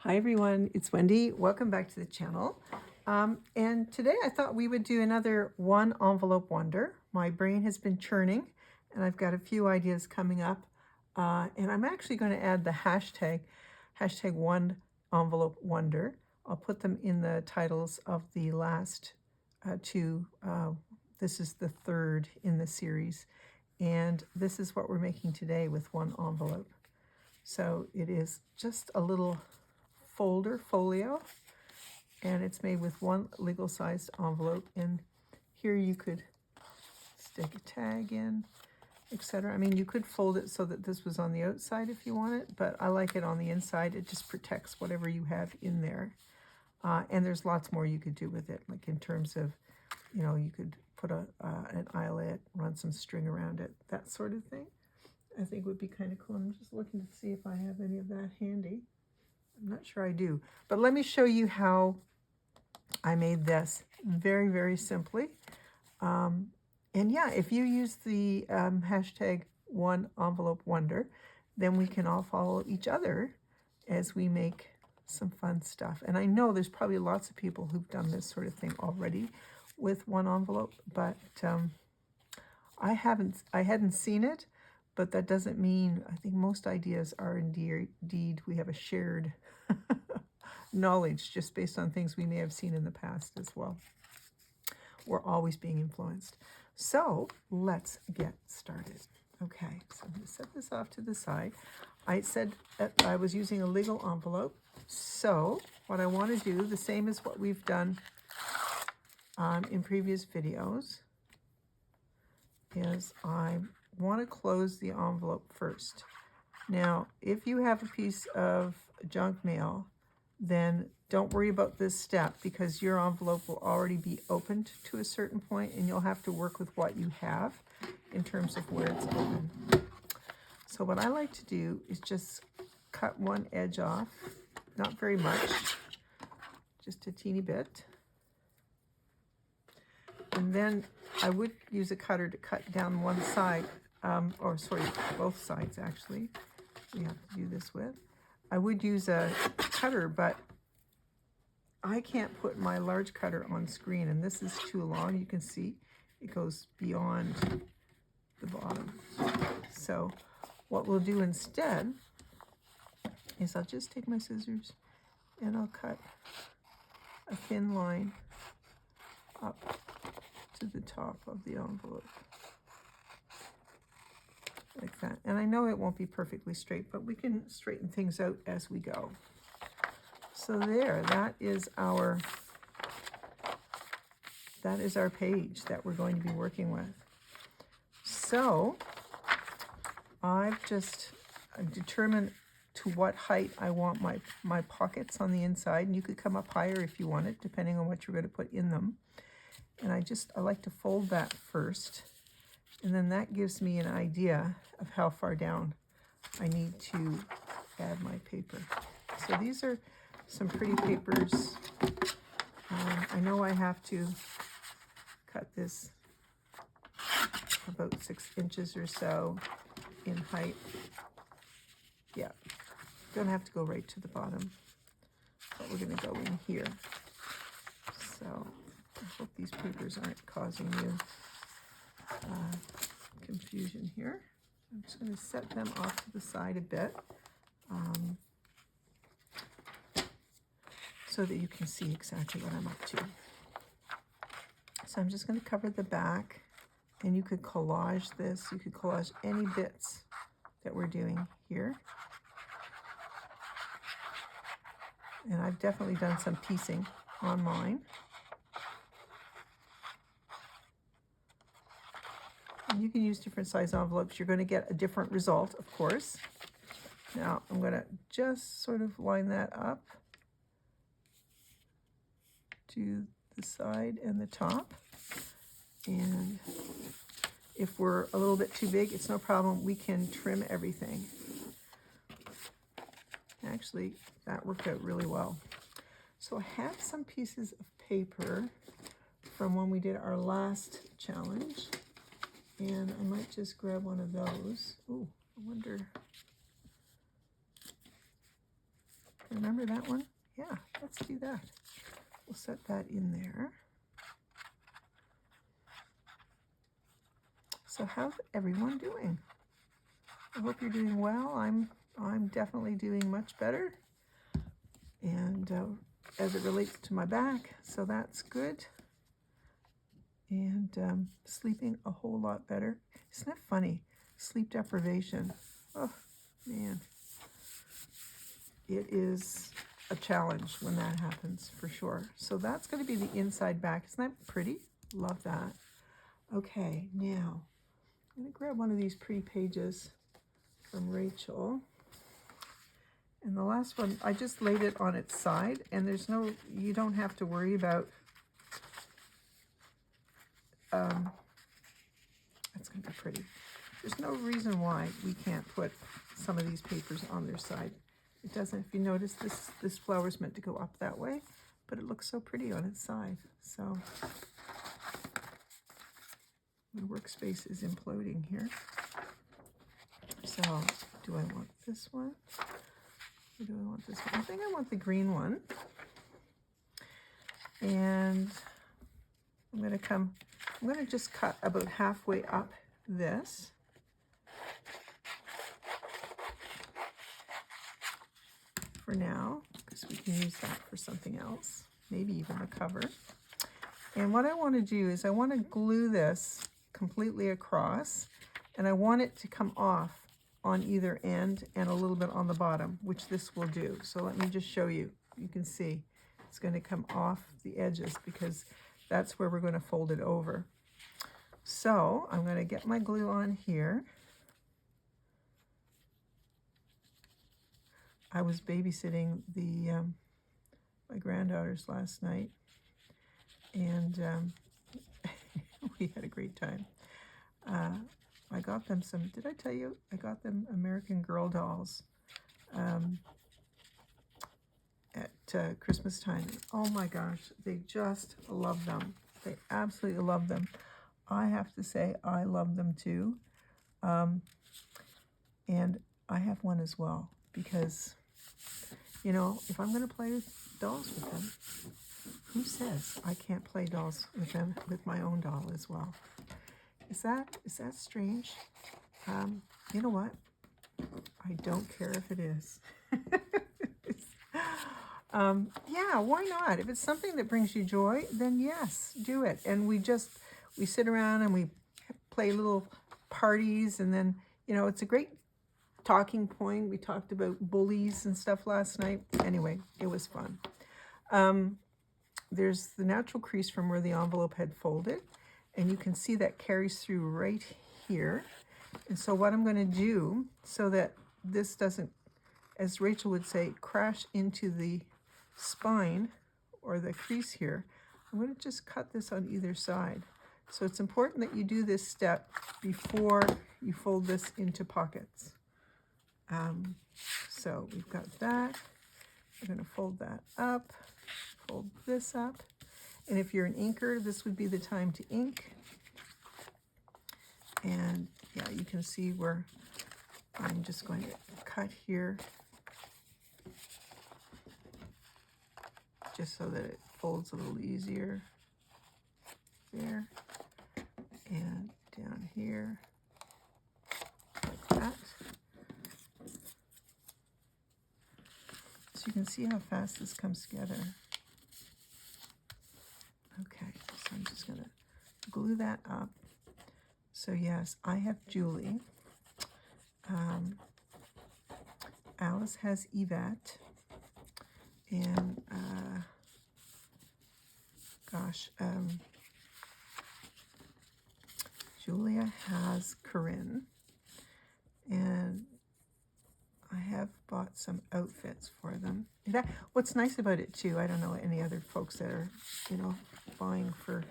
Hi everyone, it's Wendy. Welcome back to the channel. And today I thought we would do another one envelope wonder. My brain has been churning and I've got a few ideas coming up. And I'm actually going to add the hashtag one envelope wonder. I'll put them in the titles of the last two. This is the third in the series. And this is what we're making today with one envelope. So it is just a little folio, and it's made with one legal sized envelope, and here you could stick a tag in, etc. I mean, you could fold it so that this was on the outside if you want it, but I like it on the inside. It just protects whatever you have in there. And there's lots more you could do with it, like in terms of, you could put an eyelet, run some string around it, that sort of thing. I think would be kind of cool. I'm just looking to see if I have any of that handy. I'm not sure I do, but let me show you how I made this very, very simply. And yeah, if you use the hashtag one envelope wonder, then we can all follow each other as we make some fun stuff. And I know there's probably lots of people who've done this sort of thing already with one envelope, but I hadn't seen it. But that doesn't mean, I think most ideas are indeed we have a shared knowledge just based on things we may have seen in the past as well. We're always being influenced. So let's get started. Okay, so I'm going to set this off to the side. I said that I was using a legal envelope. So what I want to do, the same as what we've done in previous videos, is I want to close the envelope first. Now, if you have a piece of junk mail, then don't worry about this step because your envelope will already be opened to a certain point and you'll have to work with what you have in terms of where it's open. So what I like to do is just cut one edge off, not very much, just a teeny bit. And then I would use a cutter to cut down one side, both sides actually. We have to do this with. I would use a cutter, but I can't put my large cutter on screen, and this is too long. You can see it goes beyond the bottom. So what we'll do instead is I'll just take my scissors and I'll cut a thin line up to the top of the envelope. Like that. And I know it won't be perfectly straight, but we can straighten things out as we go. So there, that is our page that we're going to be working with. So I've just determined to what height I want my pockets on the inside, and you could come up higher if you want it, depending on what you're going to put in them. And I like to fold that first, and then that gives me an idea of how far down I need to add my paper. So these are some pretty papers. I know I have to cut this about 6 inches or so in height. Yeah, don't have to go right to the bottom, but we're going to go in here. So I hope these papers aren't causing you confusion here. I'm just going to set them off to the side a bit so that you can see exactly what I'm up to. So I'm just going to cover the back, and you could collage this. You could collage any bits that we're doing here. And I've definitely done some piecing on mine. And you can use different size envelopes. You're going to get a different result, of course. Now I'm going to just sort of line that up to the side and the top. And if we're a little bit too big, it's no problem. We can trim everything. Actually, that worked out really well. So I have some pieces of paper from when we did our last challenge. And I might just grab one of those. Ooh, I wonder. Remember that one? Yeah, let's do that. We'll set that in there. So how's everyone doing? I hope you're doing well. I'm definitely doing much better, and as it relates to my back, so that's good. And sleeping a whole lot better. Isn't that funny? Sleep deprivation. Oh man, it is a challenge when that happens for sure. So that's going to be the inside back. Isn't that pretty? Love that. Okay, now I'm going to grab one of these pretty pages from Rachel. And the last one, I just laid it on its side, and there's no, you don't have to worry about, that's going to be pretty. There's no reason why we can't put some of these papers on their side. It doesn't, if you notice, this flower is meant to go up that way, but it looks so pretty on its side. So my workspace is imploding here. So do I want this one? Or do I want this one? I think I want the green one. And I'm going to just cut about halfway up this. For now, because we can use that for something else, maybe even the cover. And what I want to do is I want to glue this completely across, and I want it to come off on either end and a little bit on the bottom, which this will do. So let me just show you. You can see it's going to come off the edges because that's where we're going to fold it over. So I'm going to get my glue on here. I was babysitting my granddaughters last night, and we had a great time. I got them some, did I tell you? I got them American Girl dolls at Christmas time. Oh my gosh, they just love them. They absolutely love them. I have to say I love them too. And I have one as well because, you know, if I'm going to play with dolls with them, who says I can't play dolls with them, with my own doll as well? Is that strange? You know what? I don't care if it is. Yeah, why not? If it's something that brings you joy, then yes, do it. And we sit around and we play little parties, and then, you know, it's a great talking point. We talked about bullies and stuff last night. Anyway, it was fun. There's the natural crease from where the envelope had folded, and you can see that carries through right here. And so what I'm going to do, so that this doesn't, as Rachel would say, crash into the spine or the crease here, I'm going to just cut this on either side. So it's important that you do this step before you fold this into pockets. So we've got that. We're going to fold that up, fold this up. And if you're an inker, this would be the time to ink. And yeah, you can see where I'm just going to cut here, just so that it folds a little easier. There, and down here, like that. So you can see how fast this comes together. Okay, so I'm just going to glue that up. So yes, I have Julie. Alice has Yvette. And Julia has Corinne. And I have bought some outfits for them. What's nice about it too, I don't know any other folks that are, you know, buying for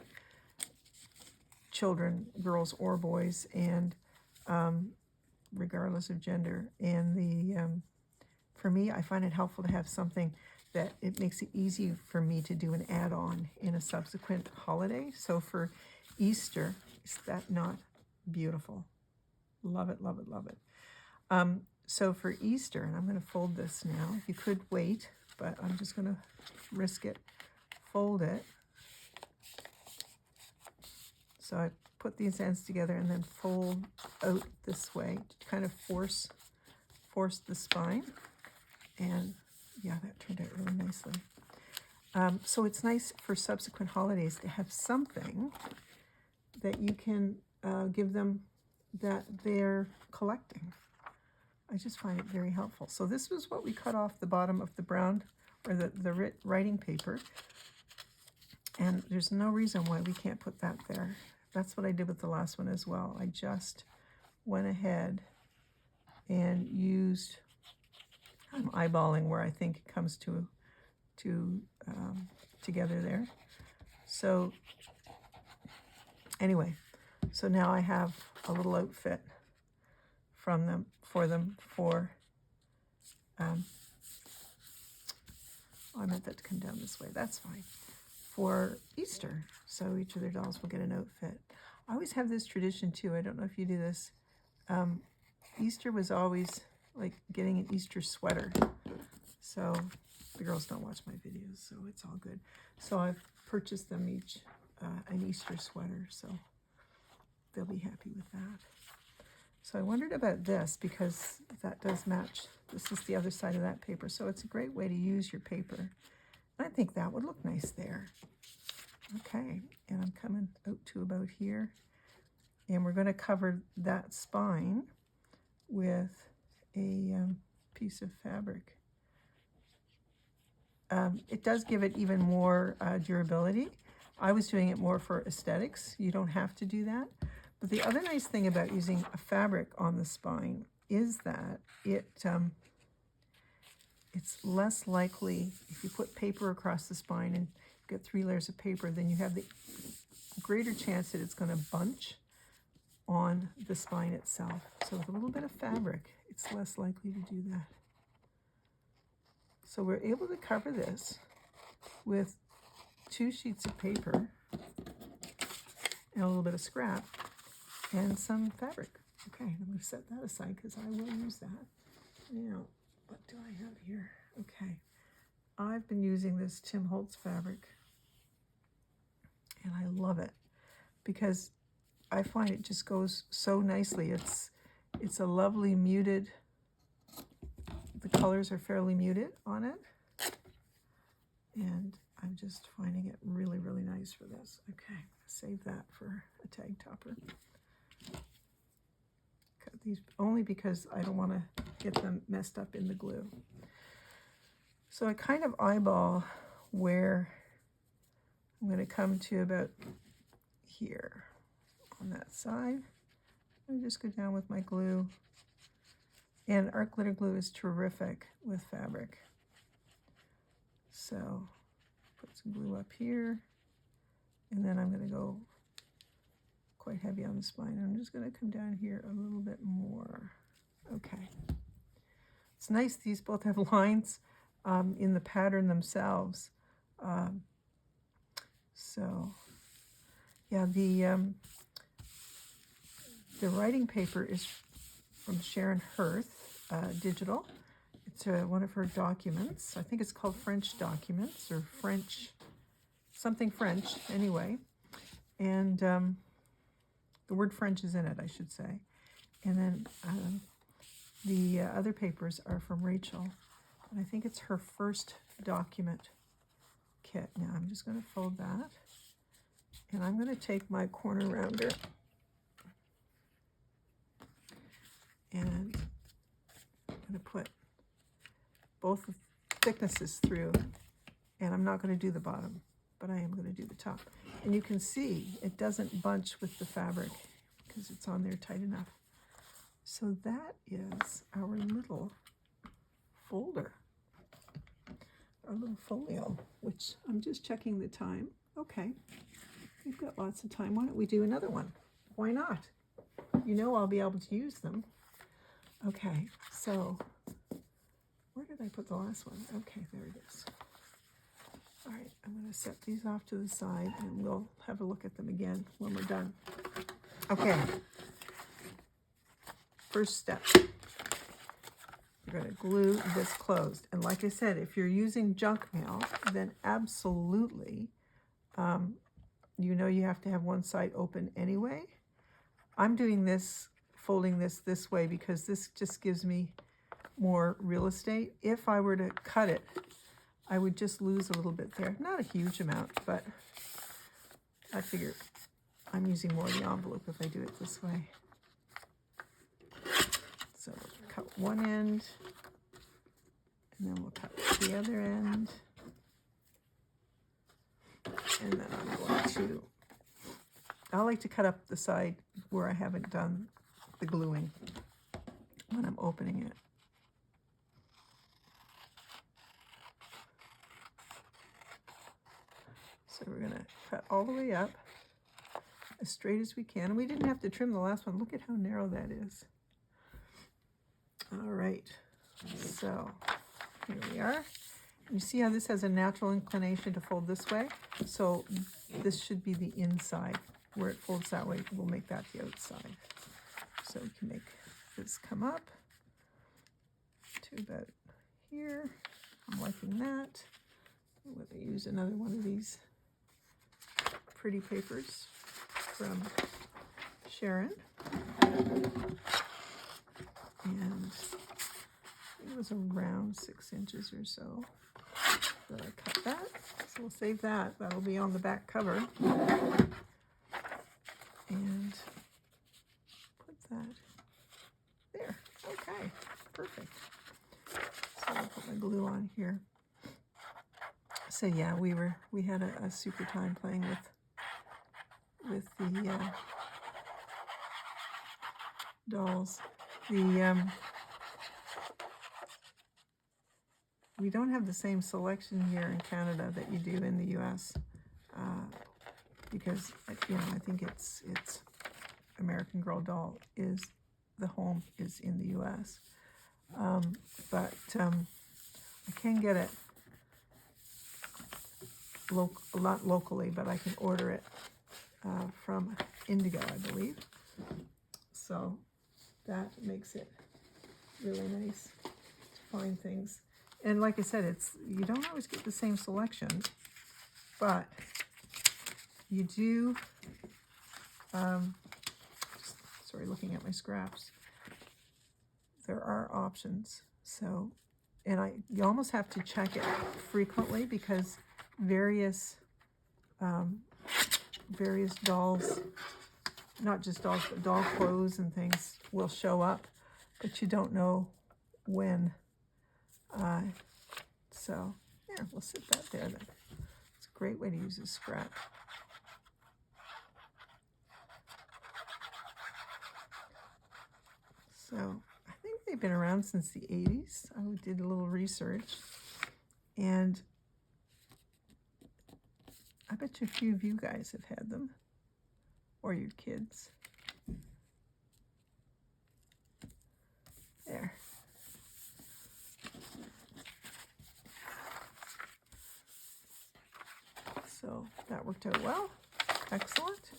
children, girls or boys, and regardless of gender. And for me, I find it helpful to have something that it makes it easy for me to do an add-on in a subsequent holiday. So for Easter, is that not beautiful? Love it, love it, love it. So for Easter, and I'm going to fold this now. You could wait, but I'm just going to risk it. Fold it. So I put these ends together and then fold out this way to kind of force the spine. And yeah, that turned out really nicely. So it's nice for subsequent holidays to have something that you can give them that they're collecting. I just find it very helpful. So this was what we cut off the bottom of the brown, or the writing paper. And there's no reason why we can't put that there. That's what I did with the last one as well. I just went ahead and used, I'm eyeballing where I think it comes together there. So anyway, so now I have a little outfit for them I meant that to come down this way. That's fine. For Easter. So each of their dolls will get an outfit. I always have this tradition too. I don't know if you do this. Easter was always like getting an Easter sweater. So the girls don't watch my videos, so it's all good. So I've purchased them each an Easter sweater, so they'll be happy with that. So I wondered about this because that does match. This is the other side of that paper, so it's a great way to use your paper. I think that would look nice there. Okay, and I'm coming out to about here. And we're going to cover that spine with a piece of fabric. It does give it even more durability. I was doing it more for aesthetics. You don't have to do that. But the other nice thing about using a fabric on the spine is that it's less likely, if you put paper across the spine and get 3 layers of paper, then you have the greater chance that it's going to bunch on the spine itself. So with a little bit of fabric, it's less likely to do that. So we're able to cover this with 2 sheets of paper and a little bit of scrap and some fabric. Okay, I'm going to set that aside because I will use that. Now, what do I have here? Okay, I've been using this Tim Holtz fabric, and I love it because I find it just goes so nicely. It's a lovely muted, the colors are fairly muted on it, and I'm just finding it really, really nice for this. Okay, save that for a tag topper. Cut these only because I don't want to get them messed up in the glue. So I kind of eyeball where I'm going to come to about here on that side. I just go down with my glue. And art glitter glue is terrific with fabric. So put some glue up here, and then I'm going to go quite heavy on the spine. I'm just going to come down here a little bit more. Okay. It's nice these both have lines in the pattern themselves. So yeah, the writing paper is from Sharon Hirth Digital. It's one of her documents. I think it's called French Documents, or French, something French anyway. And the word French is in it, I should say. And then the other papers are from Rachel. And I think it's her first document kit. Now I'm just going to fold that. And I'm going to take my corner rounder and I'm going to put both thicknesses through. And I'm not going to do the bottom, but I am going to do the top. And you can see it doesn't bunch with the fabric because it's on there tight enough. So that is our little folder, our little folio, which I'm just checking the time. Okay, we've got lots of time. Why don't we do another one? Why not? You know I'll be able to use them. Okay, so where did I put the last one? Okay, there it is. All right, I'm going to set these off to the side and we'll have a look at them again when we're done. Okay, first step. We're going to glue this closed. And like I said, if you're using junk mail, then absolutely, you know you have to have one side open anyway. I'm doing this, folding this way because this just gives me more real estate. If I were to cut it, I would just lose a little bit there. Not a huge amount, but I figure I'm using more of the envelope if I do it this way. So we'll cut one end, and then we'll cut the other end. And then I'm going to, I like to cut up the side where I haven't done the gluing when I'm opening it. So we're going to cut all the way up as straight as we can. And we didn't have to trim the last one. Look at how narrow that is. All right, so here we are. You see how this has a natural inclination to fold this way? So this should be the inside. Where it folds that way, we'll make that the outside. So we can make this come up to about here. I'm liking that. I'm going to use another one of these pretty papers from Sharon. And it was around 6 inches or so that I cut that. So we'll save that. That'll be on the back cover. And put that there. Okay, perfect. So I'll put my glue on here. So yeah, we had a super time playing with the dolls. We don't have the same selection here in Canada that you do in the U.S. Because I think it's American Girl doll is the home is in the U.S. But I can get it not locally, but I can order it from Indigo, I believe. So that makes it really nice to find things. And like I said, you don't always get the same selection, but you do, sorry, looking at my scraps, there are options. So, and you almost have to check it frequently because various dolls, not just dolls, but doll clothes and things will show up, but you don't know when. So, yeah, we'll sit that there. It's a great way to use a scrap. So, I think they've been around since the 80s. I did a little research, and I bet you a few of you guys have had them, or your kids. There. So that worked out well. Excellent.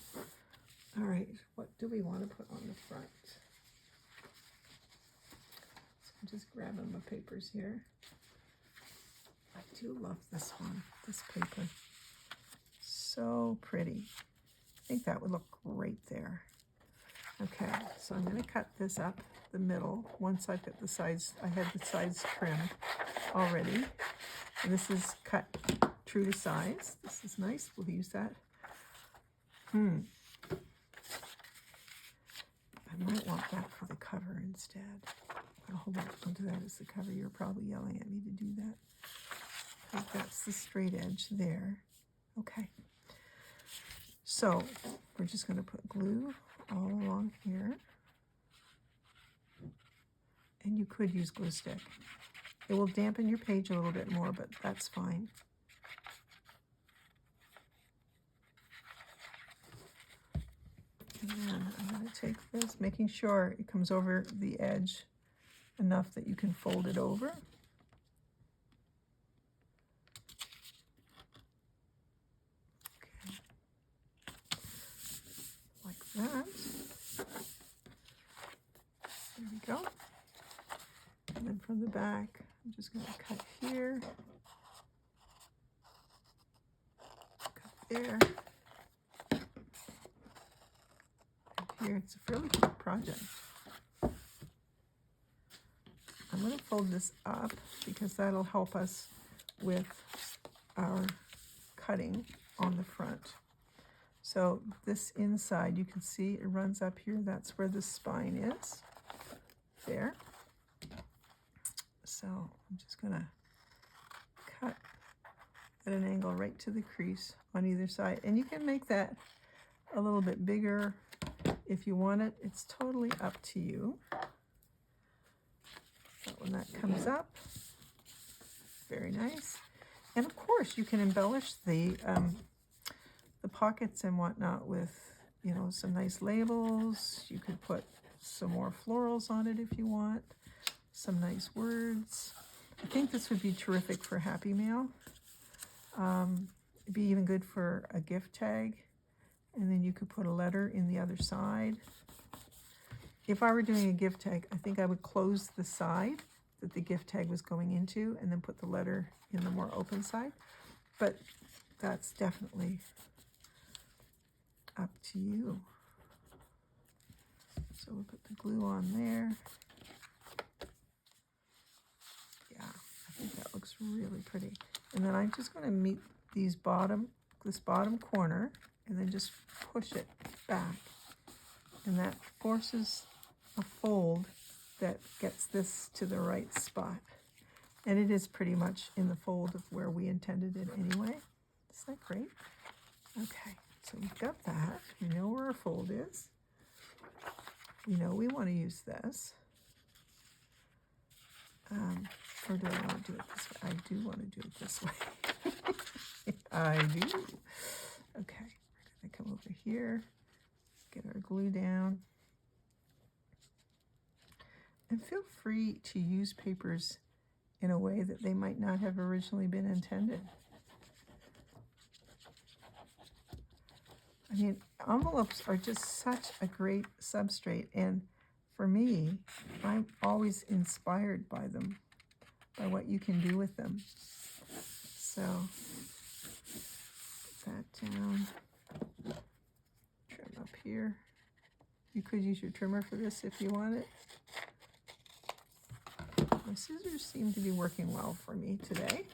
All right, what do we want to put on the front? So I'm just grabbing my papers here. I do love this one, this paper. So pretty. I think that would look great there. Okay, so I'm going to cut this up the middle. Once I've got the sides, I had the sides trimmed already. And this is cut true to size. This is nice. We'll use that. I might want that for the cover instead. I'll hold on to that as the cover. You're probably yelling at me to do that. Because that's the straight edge there. Okay. So we're just going to put glue all along here. And you could use glue stick. It will dampen your page a little bit more, but that's fine. And then I'm going to take this, making sure it comes over the edge enough that you can fold it over. Okay. Like that. There we go. And then from the back. I'm just going to cut here, cut there, and here. It's a fairly quick project. I'm going to fold this up because that'll help us with our cutting on the front. So this inside, you can see it runs up here. That's where the spine is. There. So I'm just going to cut at an angle right to the crease on either side. And you can make that a little bit bigger if you want it. It's totally up to you. So when that comes up, very nice. And of course, you can embellish the pockets and whatnot with, you know, some nice labels. You could put some more florals on it if you want, some nice words. I think this would be terrific for Happy Mail. It'd be even good for a gift tag. And then you could put a letter in the other side. If I were doing a gift tag, I think I would close the side that the gift tag was going into and then put the letter in the more open side. But that's definitely up to you. So we'll put the glue on there. Yeah, I think that looks really pretty. And then I'm just going to meet this bottom corner and then just push it back. And that forces a fold that gets this to the right spot. And it is pretty much in the fold of where we intended it anyway. Isn't that great? Okay, so we've got that. We know where our fold is. We know we want to use this. Or do I want to do it this way? I do want to do it this way. I do. Okay, we're going to come over here, get our glue down. And feel free to use papers in a way that they might not have originally been intended. I mean, envelopes are just such a great substrate, and for me, I'm always inspired by them, by what you can do with them. So, put that down, trim up here. You could use your trimmer for this if you want it. My scissors seem to be working well for me today.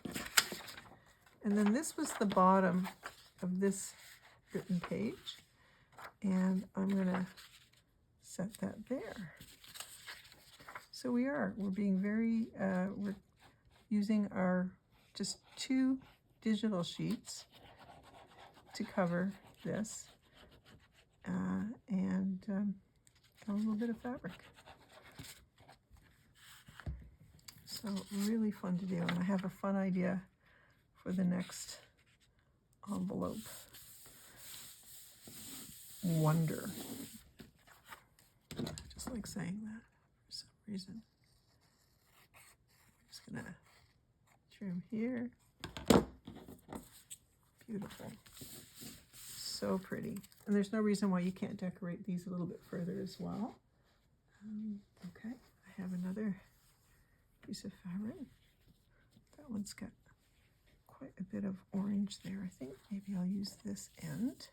And then this was the bottom of this written page, and I'm going to set that there. So we're being very, we're using our just 2 digital sheets to cover this, and a little bit of fabric. So really fun to do, and I have a fun idea for the next envelope wonder. I just like saying that for some reason. I'm just gonna trim here. Beautiful. So pretty. And there's no reason why you can't decorate these a little bit further as well. Okay, I have another piece of fabric. That one's got quite a bit of orange there. I think maybe I'll use this end.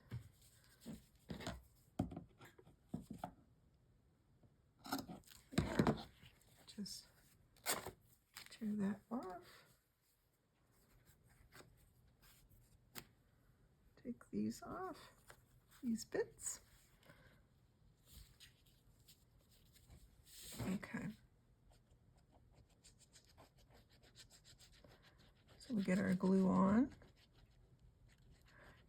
There. Just tear that off. Take these off, these bits. Okay. So we get our glue on.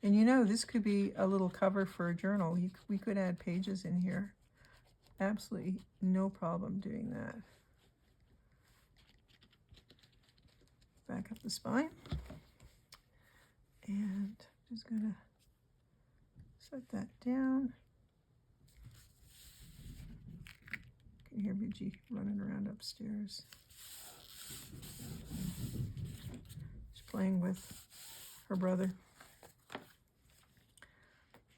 And you know, this could be a little cover for a journal. We could add pages in here. Absolutely no problem doing that. Back up the spine. And I'm just going to set that down. You can hear Midgie running around upstairs. She's playing with her brother,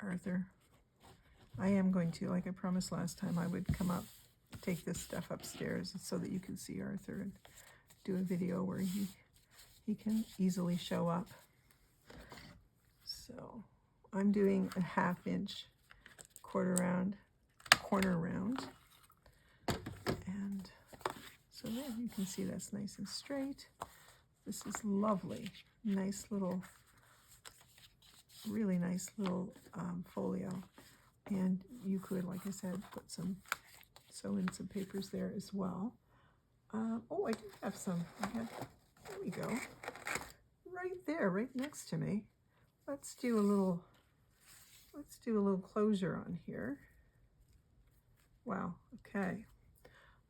Arthur. I am going to, like I promised last time, I would come up take this stuff upstairs so that you can see Arthur and do a video where he can easily show up. So I'm doing a 1/2 inch corner round, and so there you can see that's nice and straight. This is lovely, nice little, really nice little folio, and you could, like I said, sew in some papers there as well. Oh, I do have some. There we go, right there, right next to me. Let's do a little closure on here. Wow, okay.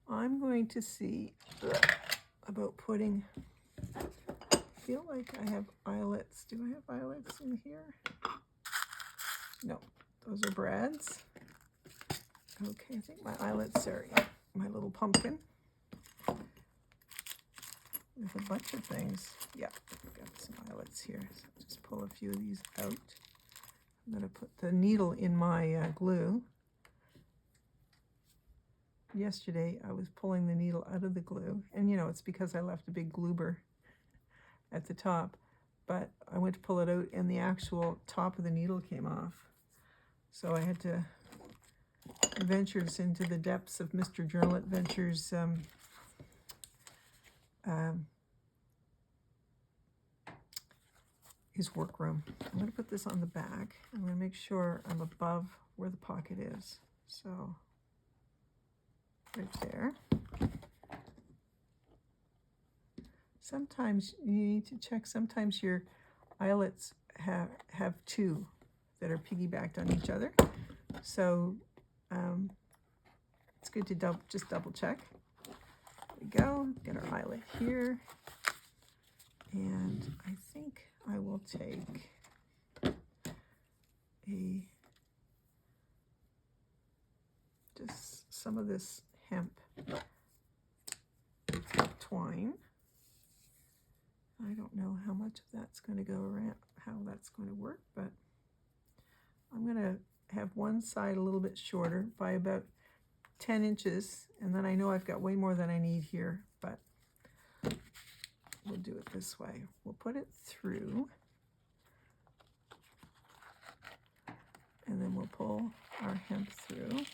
I'm going to see about putting, I feel like I have eyelets. Do I have eyelets in here? No, those are Brad's. Okay, I think my eyelets are in my little pumpkin. There's a bunch of things. Yeah, I've got some eyelets here. So just pull a few of these out. I'm going to put the needle in my glue. Yesterday I was pulling the needle out of the glue, and you know, it's because I left a big gloober at the top, but I went to pull it out and the actual top of the needle came off. So I had to ventures into the depths of Mr. Journal Adventures his workroom. I'm going to put this on the back. I'm going to make sure I'm above where the pocket is. So right there. Sometimes you need to check, sometimes your eyelets have two that are piggybacked on each other. So it's good to just double check. There we go, get our eyelet here. And I think I will take just some of this hemp twine. I don't know how much of that's going to go around, how that's going to work, but I'm going to have one side a little bit shorter by about 10 inches, and then I know I've got way more than I need here, but we'll do it this way. We'll put it through, and then we'll pull our hemp through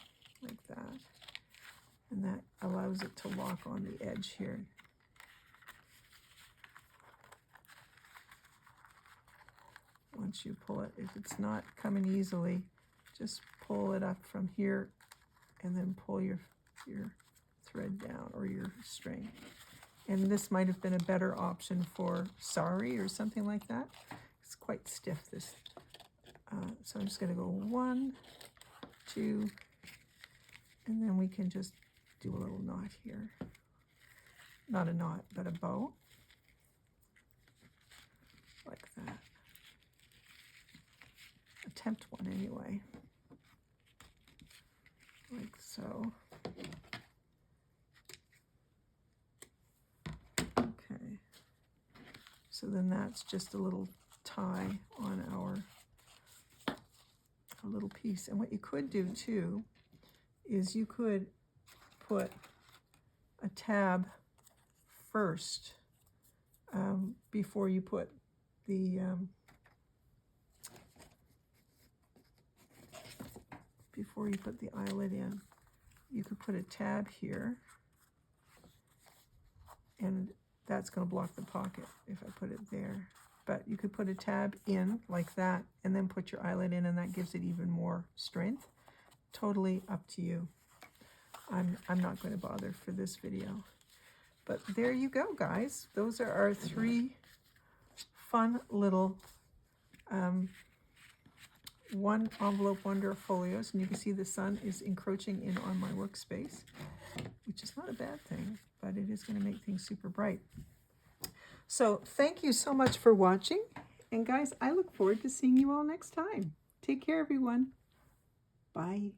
like that, and that allows it to lock on the edge here. Once you pull it, if it's not coming easily, just pull it up from here and then pull your thread down, or your string. And this might have been a better option for sari or something like that. It's quite stiff, this. So I'm just going to go 1, 2, and then we can just do a little knot here. Not a knot, but a bow. Like that. Attempt one anyway. Like so. Okay. So then that's just a little tie on our little piece. And what you could do too is you could put a tab first before you put the eyelet in. You could put a tab here, and that's going to block the pocket if I put it there. But you could put a tab in like that and then put your eyelet in, and that gives it even more strength. Totally up to you. I'm not going to bother for this video. But there you go, guys. Those are our 3 fun little one envelope wonder folios, and you can see the sun is encroaching in on my workspace, which is not a bad thing, but it is going to make things super bright. So thank you so much for watching, and guys, I look forward to seeing you all next time. Take care, everyone. Bye.